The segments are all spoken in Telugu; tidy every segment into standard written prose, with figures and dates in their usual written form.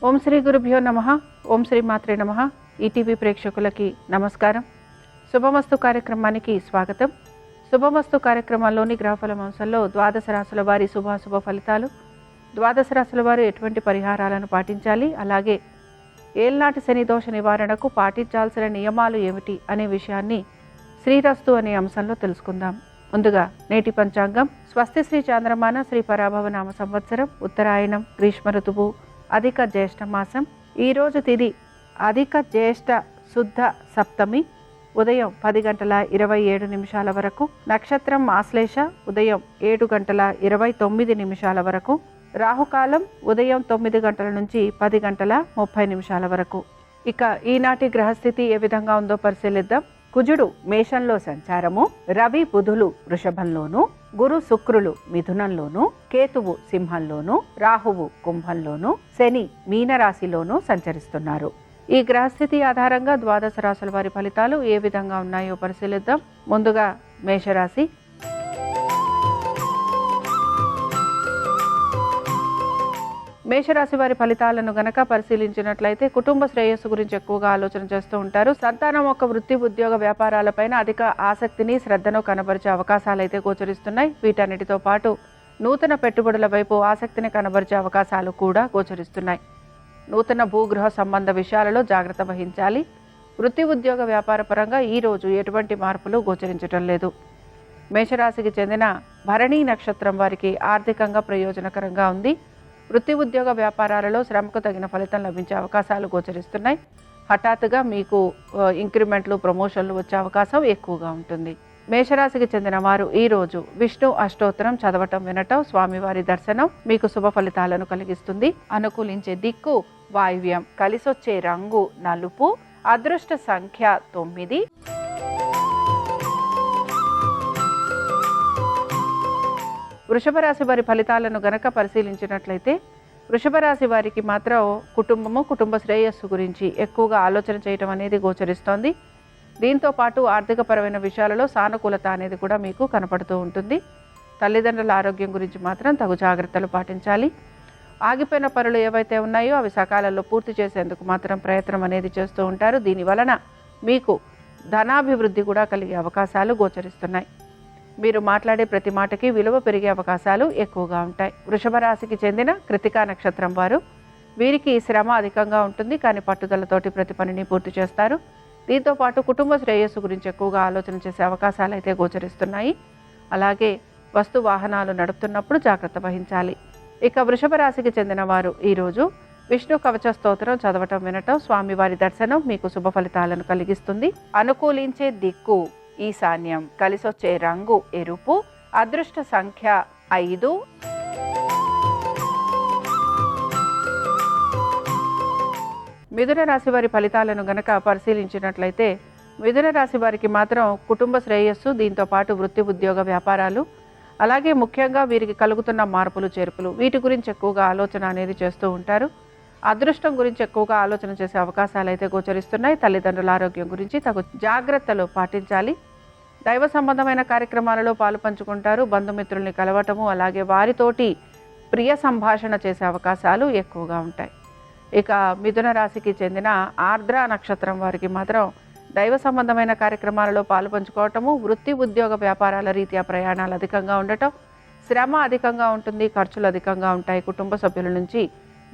ఓం శ్రీ గురుభ్యో నమః. ఓం శ్రీ మాత్రే నమః. ఈటీవీ ప్రేక్షకులకి నమస్కారం. శుభమస్తు కార్యక్రమానికి స్వాగతం. శుభమస్తు కార్యక్రమాల్లోని గ్రహఫలం అంశంలో ద్వాదశ రాశుల వారి శుభాశుభ ఫలితాలు, ద్వాదశ రాశుల వారు ఎటువంటి పరిహారాలను పాటించాలి, అలాగే ఏల్నాటి శని దోష నివారణకు పాటించాల్సిన నియమాలు ఏమిటి అనే విషయాన్ని శ్రీరస్తు అనే అంశంలో తెలుసుకుందాం. ముందుగా నేటి పంచాంగం. స్వస్తి శ్రీ చాంద్రమాన శ్రీ పరాభవ నామ సంవత్సరం, ఉత్తరాయణం, గ్రీష్మ ఋతువు, అధిక జ్యేష్ఠ మాసం. ఈరోజు తిథి అధిక జ్యేష్ఠ శుద్ధ సప్తమి, ఉదయం 10:27 వరకు. నక్షత్రం ఆశ్లేష, ఉదయం 7:29 వరకు. రాహుకాలం ఉదయం 9 గంటల నుంచి 10:30 వరకు. ఇక ఈనాటి గ్రహస్థితి ఏ విధంగా ఉందో పరిశీలిద్దాం. కుజుడు మేషంలో సంచారము, రవి బుధులు వృషభంలోను, గురు శుక్రులు మిథునంలోను, కేతువు సింహంలోను, రాహువు కుంభంలోను, శని మీనరాశిలోను సంచరిస్తున్నారు. ఈ గ్రహస్థితి ఆధారంగా ద్వాదశ రాశుల వారి ఫలితాలు ఏ విధంగా ఉన్నాయో పరిశీలిద్దాం. ముందుగా మేషరాశి. మేషరాశి వారి ఫలితాలను గనక పరిశీలించినట్లయితే కుటుంబ శ్రేయస్సు గురించి ఎక్కువగా ఆలోచన చేస్తూ ఉంటారు. సంతానం ఒక వృత్తి, ఉద్యోగ, వ్యాపారాలపైన అధిక ఆసక్తిని, శ్రద్ధను కనబరిచే అవకాశాలు అయితే గోచరిస్తున్నాయి. వీటన్నిటితో పాటు నూతన పెట్టుబడుల వైపు ఆసక్తిని కనబరిచే అవకాశాలు కూడా గోచరిస్తున్నాయి. నూతన భూగృహ సంబంధ విషయాలలో జాగ్రత్త వహించాలి. వృత్తి, ఉద్యోగ, వ్యాపార పరంగా ఈరోజు ఎటువంటి మార్పులు గోచరించడం లేదు. మేషరాశికి చెందిన భరణీ నక్షత్రం వారికి ఆర్థికంగా ప్రయోజనకరంగా ఉంది. వృత్తి, ఉద్యోగ, వ్యాపారాలలో శ్రమకు తగిన ఫలితం లభించే అవకాశాలు గోచరిస్తున్నాయి. హఠాత్తుగా మీకు ఇంక్రిమెంట్లు, ప్రమోషన్లు వచ్చే అవకాశం ఎక్కువగా ఉంటుంది. మేషరాశికి చెందిన వారు ఈరోజు విష్ణు అష్టోత్తరం చదవటం, వినటం, స్వామివారి దర్శనం మీకు శుభ ఫలితాలను కలిగిస్తుంది. అనుకూలించే దిక్కు వాయువ్యం, కలిసొచ్చే రంగు నలుపు, అదృష్ట సంఖ్య 9. వృషభ రాశి వారి ఫలితాలను గనక పరిశీలించినట్లయితే వృషభ రాశి వారికి మాత్రం కుటుంబము, కుటుంబ శ్రేయస్సు గురించి ఎక్కువగా ఆలోచన చేయటం అనేది గోచరిస్తోంది. దీంతో పాటు ఆర్థికపరమైన విషయాలలో సానుకూలత అనేది కూడా మీకు కనపడుతూ ఉంటుంది. తల్లిదండ్రుల ఆరోగ్యం గురించి మాత్రం తగు జాగ్రత్తలు పాటించాలి. ఆగిపోయిన పనులు ఏవైతే ఉన్నాయో అవి సకాలంలో పూర్తి చేసేందుకు మాత్రం ప్రయత్నం అనేది చేస్తూ ఉంటారు. దీని వలన మీకు ధనాభివృద్ధి కూడా కలిగే అవకాశాలు గోచరిస్తున్నాయి. మీరు మాట్లాడే ప్రతి మాటకి విలువ పెరిగే అవకాశాలు ఎక్కువగా ఉంటాయి. వృషభ రాశికి చెందిన కృతికా నక్షత్రం వారు, వీరికి శ్రమ అధికంగా ఉంటుంది, కానీ పట్టుదలతోటి ప్రతి పనిని పూర్తి చేస్తారు. దీంతో పాటు కుటుంబ శ్రేయస్సు గురించి ఎక్కువగా ఆలోచన చేసే అవకాశాలు అయితే గోచరిస్తున్నాయి. అలాగే వస్తు వాహనాలు నడుపుతున్నప్పుడు జాగ్రత్త వహించాలి. ఇక వృషభ రాశికి చెందిన వారు ఈరోజు విష్ణు కవచ స్తోత్రం చదవటం, వినటం, స్వామివారి దర్శనం మీకు శుభ ఫలితాలను కలిగిస్తుంది. అనుకూలించే దిక్కు ఈశాన్యం, కలిసొచ్చే రంగు ఎరుపు, అదృష్ట సంఖ్య 5. మిథున రాశి వారి ఫలితాలను గనక పరిశీలించినట్లయితే మిథున రాశి వారికి మాత్రం కుటుంబ శ్రేయస్సు, దీంతో పాటు వృత్తి, ఉద్యోగ, వ్యాపారాలు, అలాగే ముఖ్యంగా వీరికి కలుగుతున్న మార్పులు, చేర్పులు, వీటి గురించి ఎక్కువగా ఆలోచన అనేది చేస్తూ ఉంటారు. అదృష్టం గురించి ఎక్కువగా ఆలోచన చేసే అవకాశాలు అయితే గోచరిస్తున్నాయి. తల్లిదండ్రుల ఆరోగ్యం గురించి తగు జాగ్రత్తలు పాటించాలి. దైవ సంబంధమైన కార్యక్రమాలలో పాలు పంచుకుంటారు. బంధుమిత్రుల్ని కలవటము, అలాగే వారితోటి ప్రియ సంభాషణ చేసే అవకాశాలు ఎక్కువగా ఉంటాయి. ఇక మిథున రాశికి చెందిన ఆర్ద్ర నక్షత్రం వారికి మాత్రం దైవ సంబంధమైన కార్యక్రమాలలో పాలు పంచుకోవటము, వృత్తి, ఉద్యోగ, వ్యాపారాల రీత్యా ప్రయాణాలు అధికంగా ఉండటం, శ్రమ అధికంగా ఉంటుంది, ఖర్చులు అధికంగా ఉంటాయి. కుటుంబ సభ్యుల నుంచి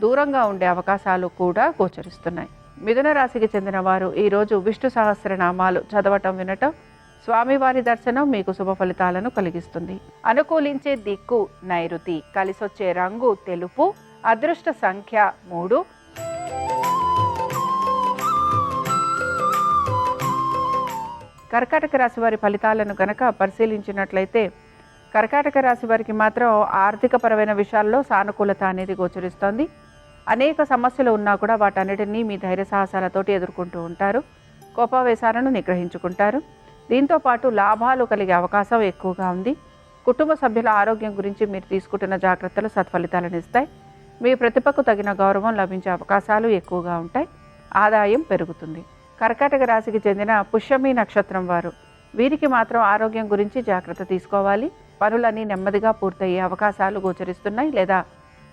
దూరంగా ఉండే అవకాశాలు కూడా గోచరిస్తున్నాయి. మిథున రాశికి చెందిన వారు ఈరోజు విష్ణు సహస్రనామాలు చదవటం, వినటం, స్వామివారి దర్శనం మీకు శుభ ఫలితాలను కలిగిస్తుంది. అనుకూలించే దిక్కు నైరుతి, కలిసొచ్చే రంగు తెలుపు, అదృష్ట సంఖ్య 3. కర్కాటక రాశి వారి ఫలితాలను గనక పరిశీలించినట్లయితే కర్కాటక రాశి వారికి మాత్రం ఆర్థికపరమైన విషయాల్లో సానుకూలత అనేది గోచరిస్తోంది. అనేక సమస్యలు ఉన్నా కూడా వాటన్నిటినీ మీ ధైర్య సాహసాలతోటి ఎదుర్కొంటూ ఉంటారు. కోపావేశాలను నిగ్రహించుకుంటారు. దీంతో పాటు లాభాలు కలిగే అవకాశం ఎక్కువగా ఉంది. కుటుంబ సభ్యుల ఆరోగ్యం గురించి మీరు తీసుకుంటున్న జాగ్రత్తలు సత్ఫలితాలను ఇస్తాయి. మీ ప్రతిభకు తగిన గౌరవం లభించే అవకాశాలు ఎక్కువగా ఉంటాయి. ఆదాయం పెరుగుతుంది. కర్కాటక రాశికి చెందిన పుష్యమి నక్షత్రం వారు, వీరికి మాత్రం ఆరోగ్యం గురించి జాగ్రత్త తీసుకోవాలి. పనులన్నీ నెమ్మదిగా పూర్తయ్యే అవకాశాలు గోచరిస్తున్నాయి లేదా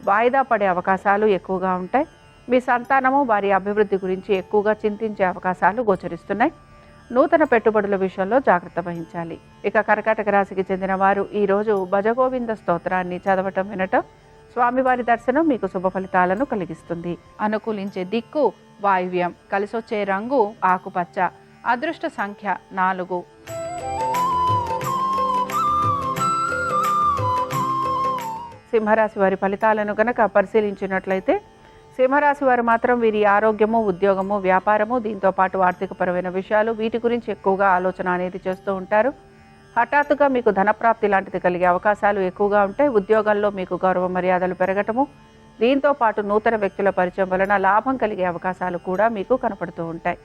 వాయిదా పడే అవకాశాలు ఎక్కువగా ఉంటాయి. మీ సంతానము వారి అభివృద్ధి గురించి ఎక్కువగా చింతించే అవకాశాలు గోచరిస్తున్నాయి. నూతన పెట్టుబడుల విషయంలో జాగ్రత్త వహించాలి. ఇక కర్కాటక రాశికి చెందిన వారు ఈరోజు భజగోవింద స్తోత్రాన్ని చదవటం వినటం, స్వామివారి దర్శనం మీకు శుభ ఫలితాలను కలిగిస్తుంది. అనుకూలించే దిక్కు వాయువ్యం, కలిసొచ్చే రంగు ఆకుపచ్చ, అదృష్ట సంఖ్య 4. సింహరాశి వారి ఫలితాలను గనక పరిశీలించినట్లయితే సింహరాశి వారు మాత్రం వీరి ఆరోగ్యము, ఉద్యోగము, వ్యాపారము, దీంతో పాటు ఆర్థికపరమైన విషయాలు వీటి గురించి ఎక్కువగా ఆలోచన అనేది చేస్తూ ఉంటారు. హఠాత్తుగా మీకు ధనప్రాప్తి లాంటిది కలిగే అవకాశాలు ఎక్కువగా ఉంటాయి. ఉద్యోగాల్లో మీకు గౌరవ మర్యాదలు పెరగటము, దీంతో పాటు నూతన వ్యక్తుల పరిచయం వలన లాభం కలిగే అవకాశాలు కూడా మీకు కనపడుతూ ఉంటాయి.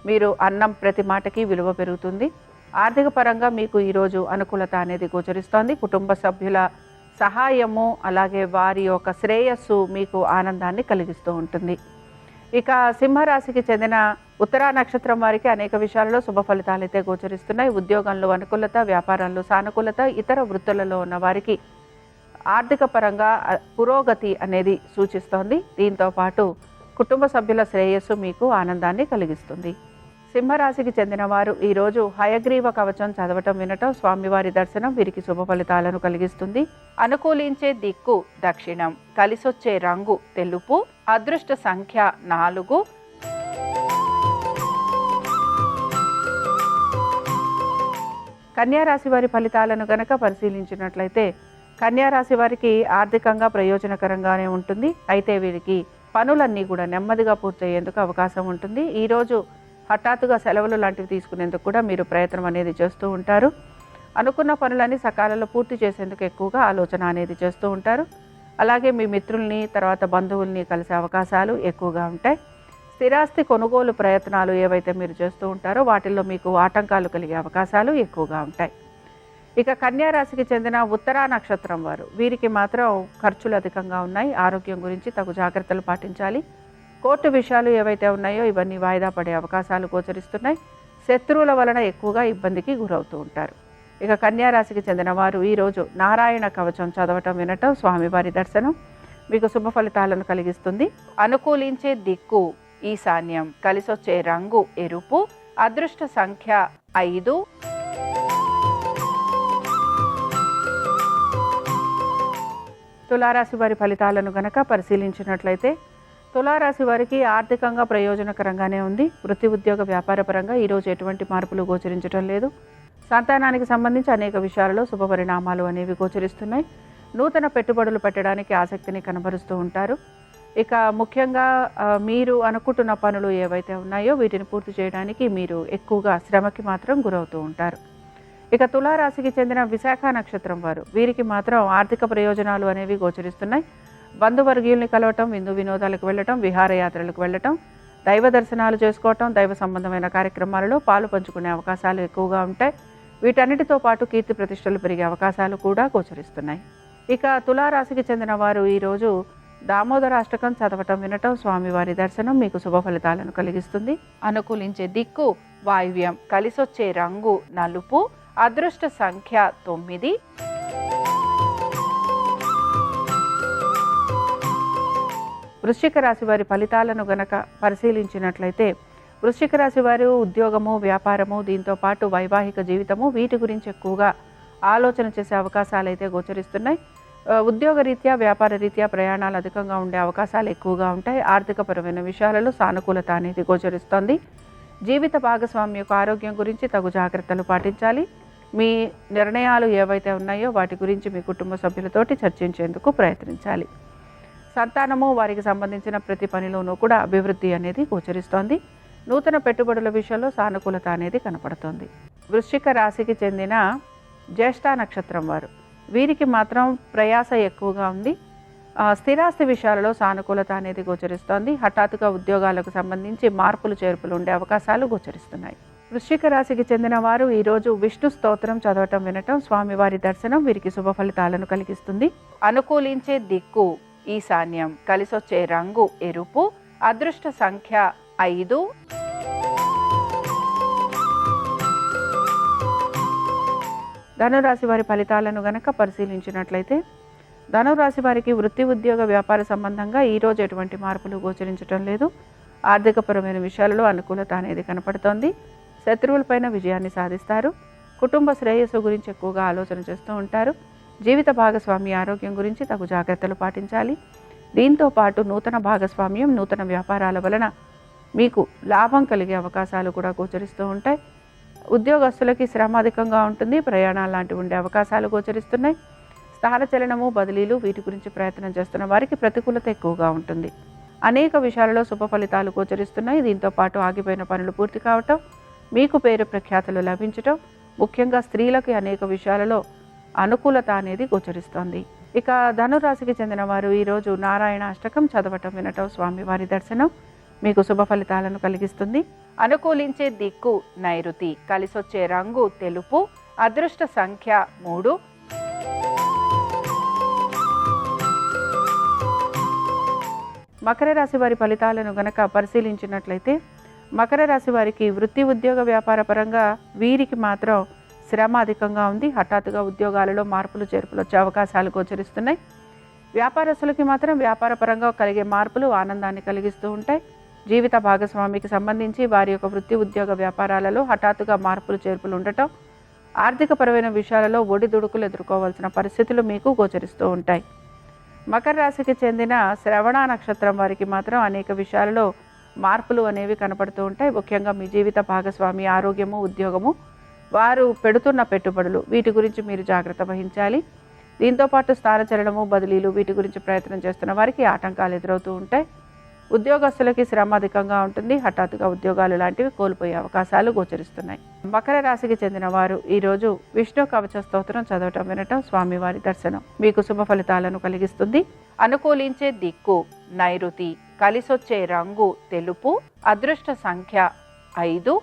మీరు అన్నం ప్రతి మాటకి విలువ పెరుగుతుంది. ఆర్థిక పరంగా మీకు ఈరోజు అనుకూలత అనేది గోచరిస్తోంది. కుటుంబ సభ్యుల సహాయము, అలాగే వారి యొక్క శ్రేయస్సు మీకు ఆనందాన్ని కలిగిస్తూ ఉంటుంది. ఇక సింహరాశికి చెందిన ఉత్తరా నక్షత్రం వారికి అనేక విషయాలలో శుభ ఫలితాలు అయితే గోచరిస్తున్నాయి. ఉద్యోగంలో అనుకూలత, వ్యాపారంలో సానుకూలత, ఇతర వృత్తులలో ఉన్న వారికి ఆర్థిక పరంగా పురోగతి అనేది సూచిస్తోంది. దీంతో పాటు కుటుంబ సభ్యుల శ్రేయస్సు మీకు ఆనందాన్ని కలిగిస్తుంది. సింహరాశికి చెందిన వారు ఈరోజు హయగ్రీవ కవచం చదవటం వినటం, స్వామివారి దర్శనం వీరికి శుభ ఫలితాలను కలిగిస్తుంది. అనుకూలించే దిక్కు దక్షిణం, కలిసొచ్చే రంగు తెలుపు, అదృష్ట సంఖ్య 4. కన్యారాశి వారి ఫలితాలను గనక పరిశీలించినట్లయితే కన్యారాశి వారికి ఆర్థికంగా ప్రయోజనకరంగానే ఉంటుంది. అయితే వీరికి పనులన్నీ కూడా నెమ్మదిగా పూర్తయ్యేందుకు అవకాశం ఉంటుంది. ఈరోజు హఠాత్తుగా సెలవులు లాంటివి తీసుకునేందుకు కూడా మీరు ప్రయత్నం అనేది చేస్తూ ఉంటారు. అనుకున్న పనులన్నీ సకాలంలో పూర్తి చేసేందుకు ఎక్కువగా ఆలోచన అనేది చేస్తూ ఉంటారు. అలాగే మీ మిత్రుల్ని, తర్వాత బంధువుల్ని కలిసే అవకాశాలు ఎక్కువగా ఉంటాయి. స్థిరాస్తి కొనుగోలు ప్రయత్నాలు ఏవైతే మీరు చేస్తూ ఉంటారో వాటిల్లో మీకు ఆటంకాలు కలిగే అవకాశాలు ఎక్కువగా ఉంటాయి. ఇక కన్యారాశికి చెందిన ఉత్తరా నక్షత్రం వారు, వీరికి మాత్రం ఖర్చులు అధికంగా ఉన్నాయి. ఆరోగ్యం గురించి తగు జాగ్రత్తలు పాటించాలి. కోర్టు విషయాలు ఏవైతే ఉన్నాయో ఇవన్నీ వాయిదా పడే అవకాశాలు గోచరిస్తున్నాయి. శత్రువుల వలన ఎక్కువగా ఇబ్బందికి గురవుతూ ఉంటారు. ఇక కన్యారాశికి చెందిన వారు ఈరోజు నారాయణ కవచం చదవటం వినటం, స్వామివారి దర్శనం మీకు శుభ ఫలితాలను కలిగిస్తుంది. అనుకూలించే దిక్కు ఈశాన్యం, కలిసొచ్చే రంగు ఎరుపు, అదృష్ట సంఖ్య 5. తులారాశి వారి ఫలితాలను గనక పరిశీలించినట్లయితే తులారాశి వారికి ఆర్థికంగా ప్రయోజనకరంగానే ఉంది. వృత్తి, ఉద్యోగ, వ్యాపార పరంగా ఈరోజు ఎటువంటి మార్పులు గోచరించడం లేదు. సంతానానికి సంబంధించి అనేక విషయాలలో శుభ పరిణామాలు అనేవి గోచరిస్తున్నాయి. నూతన పెట్టుబడులు పెట్టడానికి ఆసక్తిని కనబరుస్తూ ఉంటారు. ఇక ముఖ్యంగా మీరు అనుకుంటున్న పనులు ఏవైతే ఉన్నాయో వీటిని పూర్తి చేయడానికి మీరు ఎక్కువగా శ్రమకి మాత్రం గురవుతూ ఉంటారు. ఇక తులారాశికి చెందిన విశాఖ నక్షత్రం వారు, వీరికి మాత్రం ఆర్థిక ప్రయోజనాలు అనేవి గోచరిస్తున్నాయి. బంధువర్గీయుల్ని కలవటం, విందు వినోదాలకు వెళ్ళటం, విహారయాత్రలకు వెళ్ళటం, దైవ దర్శనాలు చేసుకోవటం, దైవ సంబంధమైన కార్యక్రమాలలో పాలు పంచుకునే అవకాశాలు ఎక్కువగా ఉంటాయి. వీటన్నిటితో పాటు కీర్తి ప్రతిష్టలు పెరిగే అవకాశాలు కూడా గోచరిస్తున్నాయి. ఇక తులారాశికి చెందిన వారు ఈరోజు దామోదర అష్టకం చదవటం వినటం, స్వామివారి దర్శనం మీకు శుభ ఫలితాలను కలిగిస్తుంది. అనుకూలించే దిక్కు వాయువ్యం, కలిసొచ్చే రంగు నలుపు, అదృష్ట సంఖ్య 9. వృశ్చిక రాశి వారి ఫలితాలను గనక పరిశీలించినట్లయితే వృశ్చిక రాశి వారు ఉద్యోగము, వ్యాపారము, దీంతో పాటు వైవాహిక జీవితము వీటి గురించి ఎక్కువగా ఆలోచన చేసే అవకాశాలు అయితే గోచరిస్తున్నాయి. ఉద్యోగ రీత్యా, వ్యాపార రీత్యా ప్రయాణాలు అధికంగా ఉండే అవకాశాలు ఎక్కువగా ఉంటాయి. ఆర్థికపరమైన విషయాలలో సానుకూలత అనేది గోచరిస్తోంది. జీవిత భాగస్వామి యొక్క ఆరోగ్యం గురించి తగు జాగ్రత్తలు పాటించాలి. మీ నిర్ణయాలు ఏవైతే ఉన్నాయో వాటి గురించి మీ కుటుంబ సభ్యులతోటి చర్చించేందుకు ప్రయత్నించాలి. సంతానము, వారికి సంబంధించిన ప్రతి పనిలోనూ కూడా అభివృద్ధి అనేది గోచరిస్తోంది. నూతన పెట్టుబడుల విషయంలో సానుకూలత అనేది కనపడుతోంది. వృశ్చిక రాశికి చెందిన జ్యేష్ఠ నక్షత్రం వారు, వీరికి మాత్రం ప్రయాస ఎక్కువగా ఉంది. స్థిరాస్తి విషయాలలో సానుకూలత అనేది గోచరిస్తోంది. హఠాత్తుగా ఉద్యోగాలకు సంబంధించి మార్పులు చేర్పులు ఉండే అవకాశాలు గోచరిస్తున్నాయి. వృశ్చిక రాశికి చెందిన వారు ఈరోజు విష్ణు స్తోత్రం చదవటం వినటం, స్వామివారి దర్శనం వీరికి శుభ ఫలితాలను కలిగిస్తుంది. అనుకూలించే దిక్కు ఈశాన్యం, కలిసొచ్చే రంగు ఎరుపు, అదృష్ట సంఖ్య 5. ధనురాశి వారి ఫలితాలను గనక పరిశీలించినట్లయితే ధనురాశి వారికి వృత్తి ఉద్యోగ వ్యాపార సంబంధంగా ఈరోజు ఎటువంటి మార్పులు గోచరించడం లేదు. ఆర్థికపరమైన విషయాలలో అనుకూలత అనేది కనపడుతోంది. శత్రువులపైన విజయాన్ని సాధిస్తారు. కుటుంబ శ్రేయస్సు గురించి ఎక్కువగా ఆలోచన చేస్తూ ఉంటారు. జీవిత భాగస్వామి ఆరోగ్యం గురించి తగు జాగ్రత్తలు పాటించాలి. దీంతో పాటు నూతన భాగస్వామ్యం, నూతన వ్యాపారాల వలన మీకు లాభం కలిగే అవకాశాలు కూడా గోచరిస్తూ ఉంటాయి. ఉద్యోగస్తులకి శ్రమ అధికంగా ఉంటుంది. ప్రయాణాలు లాంటివి ఉండే అవకాశాలు గోచరిస్తున్నాయి. స్థానచలనము, బదిలీలు వీటి గురించి ప్రయత్నం చేస్తున్న వారికి ప్రతికూలత ఎక్కువగా ఉంటుంది. అనేక విషయాలలో శుభ ఫలితాలు గోచరిస్తున్నాయి. దీంతో పాటు ఆగిపోయిన పనులు పూర్తి కావటం, మీకు పేరు ప్రఖ్యాతులు లభించటం, ముఖ్యంగా స్త్రీలకి అనేక విషయాలలో అనుకూలత అనేది గోచరిస్తోంది. ఇక ధనురాశికి చెందిన వారు ఈరోజు నారాయణ అష్టకం చదవటం, వినటం, స్వామివారి దర్శనం మీకు శుభ ఫలితాలను కలిగిస్తుంది. అనుకూలించే దిక్కు నైరుతి, కలిసొచ్చే రంగు తెలుపు, అదృష్ట సంఖ్య 3. మకర రాశి వారి ఫలితాలను గనక పరిశీలించినట్లయితే మకర రాశి వారికి వృత్తి ఉద్యోగ వ్యాపార పరంగా వీరికి మాత్రం శ్రమ అధికంగా ఉంది. హఠాత్తుగా ఉద్యోగాలలో మార్పులు చేర్పులు వచ్చే అవకాశాలు గోచరిస్తున్నాయి. వ్యాపారస్తులకి మాత్రం వ్యాపార పరంగా కలిగే మార్పులు ఆనందాన్ని కలిగిస్తూ ఉంటాయి. జీవిత భాగస్వామికి సంబంధించి వారి యొక్క వృత్తి ఉద్యోగ వ్యాపారాలలో హఠాత్తుగా మార్పులు చేర్పులు ఉండటం, ఆర్థికపరమైన విషయాలలో ఒడిదుడుకులు ఎదుర్కోవాల్సిన పరిస్థితులు మీకు గోచరిస్తూ ఉంటాయి. మకర రాశికి చెందిన శ్రవణ నక్షత్రం వారికి మాత్రం అనేక విషయాలలో మార్పులు అనేవి కనపడుతూ ఉంటాయి. ముఖ్యంగా మీ జీవిత భాగస్వామి ఆరోగ్యము, ఉద్యోగము, వారు పెడుతున్న పెట్టుబడులు వీటి గురించి మీరు జాగ్రత్త వహించాలి. దీంతోపాటు స్థానచలనము, బదిలీలు వీటి గురించి ప్రయత్నం చేస్తున్న వారికి ఆటంకాలు ఎదురవుతూ ఉంటాయి. ఉద్యోగస్తులకి శ్రమ అధికంగా ఉంటుంది. హఠాత్తుగా ఉద్యోగాలు లాంటివి కోల్పోయే అవకాశాలు గోచరిస్తున్నాయి. మకర రాశికి చెందిన వారు ఈరోజు విష్ణు కవచ స్తోత్రం చదవటం, వినటం, స్వామివారి దర్శనం మీకు శుభ ఫలితాలను కలిగిస్తుంది. అనుకూలించే దిక్కు నైరుతి, కలిసొచ్చే రంగు తెలుపు, అదృష్ట సంఖ్య 5.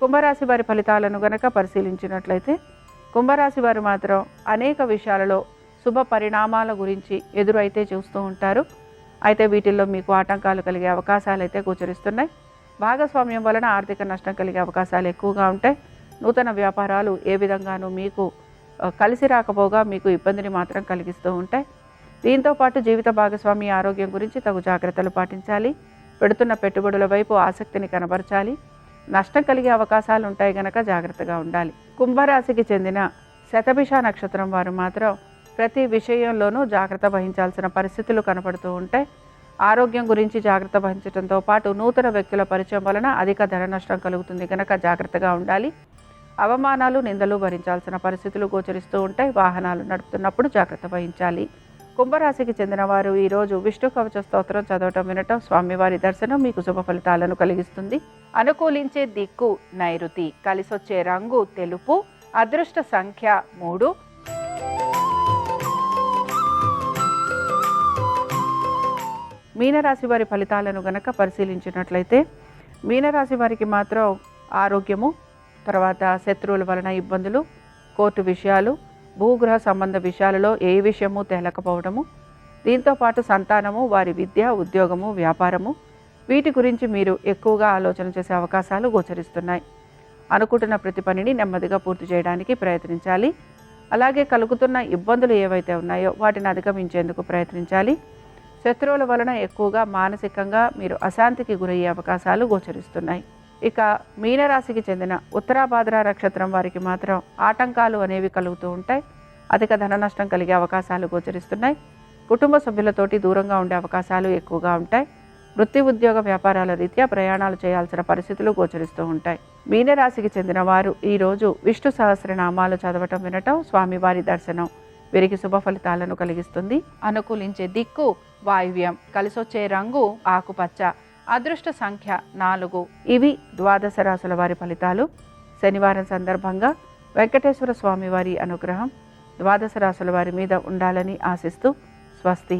కుంభరాశి వారి ఫలితాలను గనక పరిశీలించినట్లయితే కుంభరాశి వారు మాత్రం అనేక విషయాలలో శుభ పరిణామాల గురించి ఎదురైతే చూస్తూ ఉంటారు. అయితే వీటిల్లో మీకు ఆటంకాలు కలిగే అవకాశాలు అయితే గోచరిస్తున్నాయి. భాగస్వామ్యం వలన ఆర్థిక నష్టం కలిగే అవకాశాలు ఎక్కువగా ఉంటాయి. నూతన వ్యాపారాలు ఏ విధంగానూ మీకు కలిసి రాకపోగా మీకు ఇబ్బందిని మాత్రం కలిగిస్తూ ఉంటాయి. దీంతోపాటు జీవిత భాగస్వామి ఆరోగ్యం గురించి తగు జాగ్రత్తలు పాటించాలి. పెడుతున్న పెట్టుబడుల వైపు ఆసక్తిని కనబరచాలి. నష్టం కలిగే అవకాశాలు ఉంటాయి గనక జాగ్రత్తగా ఉండాలి. కుంభరాశికి చెందిన శతభిష నక్షత్రం వారు మాత్రం ప్రతి విషయంలోనూ జాగ్రత్త వహించాల్సిన పరిస్థితులు కనపడుతూ ఉంటాయి. ఆరోగ్యం గురించి జాగ్రత్త వహించడంతో పాటు నూతన వ్యక్తుల పరిచయం వలన అధిక ధన నష్టం కలుగుతుంది కనుక జాగ్రత్తగా ఉండాలి. అవమానాలు, నిందలు భరించాల్సిన పరిస్థితులు గోచరిస్తూ ఉంటాయి. వాహనాలు నడుపుతున్నప్పుడు జాగ్రత్త వహించాలి. కుంభరాశికి చెందిన వారు ఈరోజు విష్ణు కవచ స్తోత్రం చదవటం, వినటం, స్వామివారి దర్శనం మీకు శుభ ఫలితాలను కలిగిస్తుంది. అనుకూలించే దిక్కు నైరుతి, కలిసొచ్చే రంగు తెలుపు, అదృష్ట సంఖ్య 3. మీనరాశి వారి ఫలితాలను గనక పరిశీలించినట్లయితే మీనరాశి వారికి మాత్రం ఆరోగ్యము, తర్వాత శత్రువుల వలన ఇబ్బందులు, కోర్టు విషయాలు, భూగృహ సంబంధ విషయాలలో ఏ విషయము తేలకపోవడము, దీంతోపాటు సంతానము, వారి విద్య, ఉద్యోగము, వ్యాపారము వీటి గురించి మీరు ఎక్కువగా ఆలోచన చేసే అవకాశాలు గోచరిస్తున్నాయి. అనుకుంటున్న ప్రతి పనిని నెమ్మదిగా పూర్తి చేయడానికి ప్రయత్నించాలి. అలాగే కలుగుతున్న ఇబ్బందులు ఏవైతే ఉన్నాయో వాటిని అధిగమించేందుకు ప్రయత్నించాలి. శత్రువుల వలన ఎక్కువగా మానసికంగా మీరు అశాంతికి గురయ్యే అవకాశాలు గోచరిస్తున్నాయి. ఇక మీనరాశికి చెందిన ఉత్తరాభాద్ర నక్షత్రం వారికి మాత్రం ఆటంకాలు అనేవి కలుగుతూ ఉంటాయి. అధిక ధన నష్టం కలిగే అవకాశాలు గోచరిస్తున్నాయి. కుటుంబ సభ్యులతోటి దూరంగా ఉండే అవకాశాలు ఎక్కువగా ఉంటాయి. వృత్తి ఉద్యోగ వ్యాపారాల రీత్యా ప్రయాణాలు చేయాల్సిన పరిస్థితులు గోచరిస్తూ ఉంటాయి. మీనరాశికి చెందిన వారు ఈరోజు విష్ణు సహస్రనామాలు చదవటం, వినటం, స్వామివారి దర్శనం వీరికి శుభ ఫలితాలను కలిగిస్తుంది. అనుకూలించే దిక్కు వాయువ్యం, కలిసొచ్చే రంగు ఆకుపచ్చ, అదృష్ట సంఖ్య 4. ఇవి ద్వాదశ రాశుల వారి ఫలితాలు. శనివారం సందర్భంగా వెంకటేశ్వర స్వామి వారి అనుగ్రహం ద్వాదశ రాశుల వారి మీద ఉండాలని ఆశిస్తూ స్వస్తి.